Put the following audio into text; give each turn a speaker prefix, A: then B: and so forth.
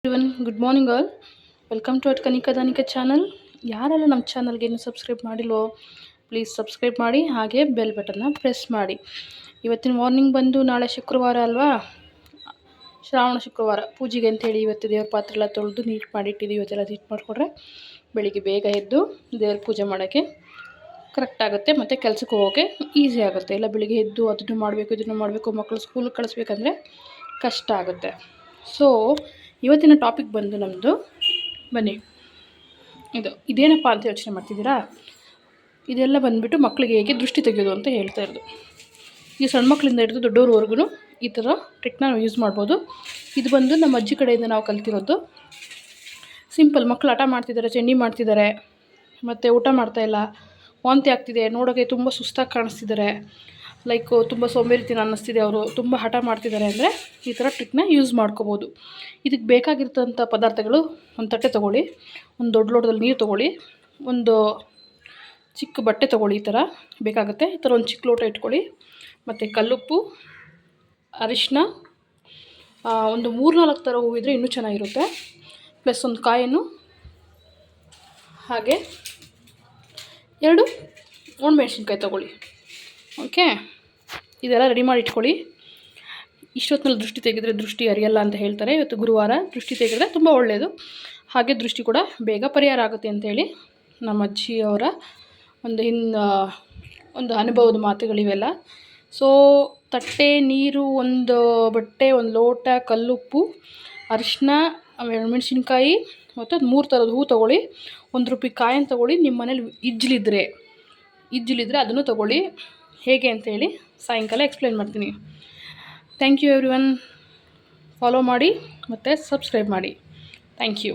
A: Everyone good morning all. Welcome to at Kanika Danika channel. ಯಾರೆಲ್ಲ ನಮ್ಮ ಚಾನಲ್ಗೆ ಇನ್ನೂ ಸಬ್ಸ್ಕ್ರೈಬ್ ಮಾಡಿಲ್ವೋ ಪ್ಲೀಸ್ ಸಬ್ಸ್ಕ್ರೈಬ್ ಮಾಡಿ, ಹಾಗೆ ಬೆಲ್ ಬಟನ್ನ ಪ್ರೆಸ್ ಮಾಡಿ. ಇವತ್ತಿನ ಮಾರ್ನಿಂಗ್ ಬಂದು ನಾಳೆ ಶುಕ್ರವಾರ ಅಲ್ವಾ, ಶ್ರಾವಣ ಶುಕ್ರವಾರ ಪೂಜೆಗೆ ಅಂತೇಳಿ ಇವತ್ತು ದೇವ್ರ ಪಾತ್ರೆ ಎಲ್ಲ ತೊಳೆದು ನೀಟ್ ಮಾಡಿಟ್ಟಿದ್ದೀವಿ. ಇವತ್ತೆಲ್ಲ ನೀಟ್ ಮಾಡಿಕೊಡ್ರೆ ಬೆಳಿಗ್ಗೆ ಬೇಗ ಎದ್ದು ದೇವ್ರ ಪೂಜೆ ಮಾಡೋಕ್ಕೆ ಕರೆಕ್ಟ್ ಆಗುತ್ತೆ ಮತ್ತು ಕೆಲಸಕ್ಕೆ ಹೋಗೋಕ್ಕೆ ಈಸಿ ಆಗುತ್ತೆ. ಎಲ್ಲ ಬೆಳಿಗ್ಗೆ ಎದ್ದು ಅದನ್ನು ಮಾಡಬೇಕು ಇದನ್ನು ಮಾಡಬೇಕು, ಮಕ್ಕಳು ಸ್ಕೂಲಿಗೆ ಕಳಿಸ್ಬೇಕಂದ್ರೆ ಕಷ್ಟ ಆಗುತ್ತೆ. ಸೊ ಇವತ್ತಿನ ಟಾಪಿಕ್ ಬಂದು ನಮ್ಮದು, ಬನ್ನಿ ಇದೇನಪ್ಪ ಅಂತ ಯೋಚನೆ ಮಾಡ್ತಿದ್ದೀರಾ? ಇದೆಲ್ಲ ಬಂದುಬಿಟ್ಟು ಮಕ್ಕಳಿಗೆ ಹೇಗೆ ದೃಷ್ಟಿ ತೆಗೆಯೋದು ಅಂತ ಹೇಳ್ತಾ ಇರೋದು. ಈ ಸಣ್ಣ ಮಕ್ಕಳಿಂದ ಹಿಡಿದು ದೊಡ್ಡವ್ರವರೆಗೂ ಈ ಥರ ಟ್ರಿಕ್ನ ನಾವು ಯೂಸ್ ಮಾಡ್ಬೋದು. ಇದು ಬಂದು ನಮ್ಮ ಅಜ್ಜಿ ಕಡೆಯಿಂದ ನಾವು ಕಲ್ತಿರೋದು. ಸಿಂಪಲ್, ಮಕ್ಕಳು ಹಠ ಮಾಡ್ತಿದ್ದಾರೆ, ಚಂಡಿ ಮಾಡ್ತಿದ್ದಾರೆ, ಮತ್ತು ಊಟ ಮಾಡ್ತಾಯಿಲ್ಲ, ವಾಂತಿ ಆಗ್ತಿದೆ, ನೋಡೋಕ್ಕೆ ತುಂಬ ಸುಸ್ತಾಗಿ ಕಾಣಿಸ್ತಿದ್ದಾರೆ, ತುಂಬ ಸೋಂಬೇರಿತನ ಅನ್ನಿಸ್ತಿದೆ, ಅವರು ತುಂಬ ಹಠ ಮಾಡ್ತಿದ್ದಾರೆ ಅಂದರೆ ಈ ಥರ ಟ್ರಿಕ್ನ ಯೂಸ್ ಮಾಡ್ಕೋಬೋದು. ಇದಕ್ಕೆ ಬೇಕಾಗಿರ್ತಂಥ ಪದಾರ್ಥಗಳು: ಒಂದು ತಟ್ಟೆ ತೊಗೊಳ್ಳಿ, ಒಂದು ದೊಡ್ಡ ಲೋಟದಲ್ಲಿ ನೀರು ತೊಗೊಳ್ಳಿ, ಒಂದು ಚಿಕ್ಕ ಬಟ್ಟೆ ತೊಗೊಳ್ಳಿ, ಈ ಥರ ಬೇಕಾಗುತ್ತೆ. ಈ ಥರ ಒಂದು ಚಿಕ್ಕ ಲೋಟ ಇಟ್ಕೊಳ್ಳಿ, ಮತ್ತು ಕಲ್ಲುಪ್ಪು, ಅರಿಶಿನ, ಒಂದು 3-4 ಥರ ಹೂವಿದ್ರೆ ಇನ್ನೂ ಚೆನ್ನಾಗಿರುತ್ತೆ, ಪ್ಲಸ್ ಒಂದು ಕಾಯನ್ನು, ಹಾಗೆ 2 ಒಣಮೆಣ್ಸಿನ್ಕಾಯಿ ತೊಗೊಳ್ಳಿ. ಓಕೆ, ಇದೆಲ್ಲ ರೆಡಿ ಮಾಡಿ ಇಟ್ಕೊಳ್ಳಿ. ಇಷ್ಟೊತ್ತಿನಲ್ಲಿ ದೃಷ್ಟಿ ತೆಗೆದರೆ ದೃಷ್ಟಿ ಹರಿಯಲ್ಲ ಅಂತ ಹೇಳ್ತಾರೆ. ಇವತ್ತು ಗುರುವಾರ, ದೃಷ್ಟಿ ತೆಗೆದರೆ ತುಂಬ ಒಳ್ಳೆಯದು, ಹಾಗೆ ದೃಷ್ಟಿ ಕೂಡ ಬೇಗ ಪರಿಹಾರ ಆಗುತ್ತೆ ಅಂತೇಳಿ ನಮ್ಮ ಅಜ್ಜಿಯವರ ಒಂದು ಅನುಭವದ ಮಾತುಗಳಿವೆಲ್ಲ. ಸೊ ತಟ್ಟೆ, ನೀರು, ಒಂದು ಬಟ್ಟೆ, ಒಂದು ಲೋಟ, ಕಲ್ಲುಪ್ಪು, ಅರಿಶಿನ, ಮೆಣಸಿನ್ಕಾಯಿ ಮತ್ತು 3 ಥರದ ಹೂ ತೊಗೊಳ್ಳಿ. ₹1 ಕಾಯನ್ನು ತೊಗೊಳ್ಳಿ. ನಿಮ್ಮ ಮನೇಲಿ ಇಜ್ಜಿಲಿದ್ರೆ ಅದನ್ನು ತೊಗೊಳ್ಳಿ. ಹೇಗೆ ಅಂತೇಳಿ ಸಾಯಂಕಾಲ ಎಕ್ಸ್ಪ್ಲೇನ್ ಮಾಡ್ತೀನಿ. Thank you everyone. ಫಾಲೋ ಮಾಡಿ ಮತ್ತು ಸಬ್ಸ್ಕ್ರೈಬ್ ಮಾಡಿ. Thank you.